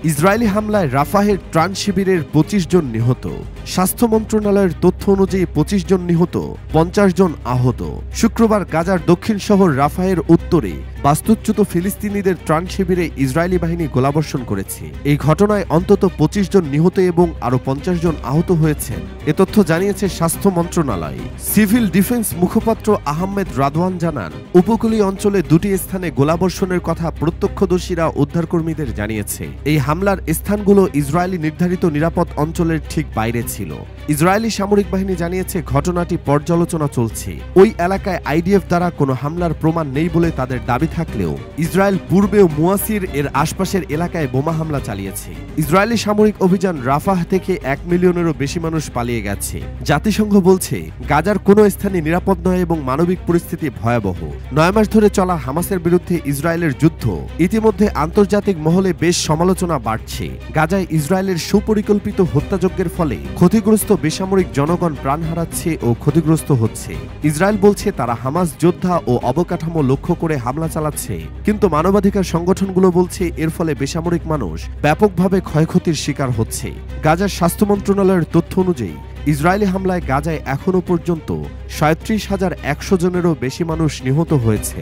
Israeli হামলায় রাফাহের ত্রাণ শিবিরের ২৫ জন নিহত। স্বাস্থ্য মন্ত্রণালয়ের তথ্য অনুযায়ী ২৫ জন নিহত, ৫০ জন আহত। শুক্রবার গাজার দক্ষিণ শহর রাফাহের উত্তরে বাস্তুচ্যুত ফিলিস্তিনিদের ত্রাণ শিবিরে ইসরায়েলি বাহিনী গোলাবর্ষণ করেছে। এই ঘটনায় অন্তত ২৫ জন নিহত এবং আরও ৫০ জন আহত হয়েছেন, এ তথ্য জানিয়েছে স্বাস্থ্য মন্ত্রণালয়। সিভিল ডিফেন্স মুখপাত্র আহমেদ রাদওয়ান জানান, উপকূলীয় অঞ্চলে দুটি স্থানে গোলাবর্ষণের কথা প্রত্যক্ষদর্শীরা উদ্ধারকর্মীদের জানিয়েছে। এই হামলার স্থানগুলো ইসরায়েলি নির্ধারিত নিরাপদ অঞ্চলের ঠিক বাইরে ছিল। ইসরায়েলি সামরিক বাহিনী জানিয়েছে ঘটনাটি পর্যালোচনা চলছে। ওই এলাকায় আইডিএফ দ্বারা কোনো হামলার প্রমাণ নেই বলে তাদের দাবি থাকলেও ইসরায়েল পূর্বেও মুয়াসির এর আশপাশের এলাকায় বোমা হামলা চালিয়েছে। ইসরায়েলি সামরিক অভিযান রাফাহ থেকে ১ মিলিয়নেরও বেশি মানুষ পালিয়ে গেছে। জাতিসংঘ বলছে গাজার কোনো স্থানে নিরাপদ নয় এবং মানবিক পরিস্থিতি ভয়াবহ। ৯ মাস ধরে চলা হামাসের বিরুদ্ধে ইসরায়েলের যুদ্ধ ইতিমধ্যে আন্তর্জাতিক মহলে বেশ সমালোচনা বাড়ছে। গাজায় ইসরায়েলের সুপরিকল্পিত হত্যাযজ্ঞের ফলে ক্ষতিগ্রস্ত বেসামরিক জনগণ প্রাণ হারাচ্ছে ও ক্ষতিগ্রস্ত হচ্ছে। ইসরায়েল বলছে তারা হামাস যোদ্ধা ও অবকাঠামো লক্ষ্য করে হামলা চালাচ্ছে, কিন্তু মানবাধিকার সংগঠনগুলো বলছে এর ফলে বেসামরিক মানুষ ব্যাপকভাবে ক্ষয়ক্ষতির শিকার হচ্ছে। গাজার স্বাস্থ্য মন্ত্রণালয়ের তথ্য অনুযায়ী ইসরায়েলি হামলায় গাজায় এখনও পর্যন্ত ৩৭,১০০ জনেরও বেশি মানুষ নিহত হয়েছে।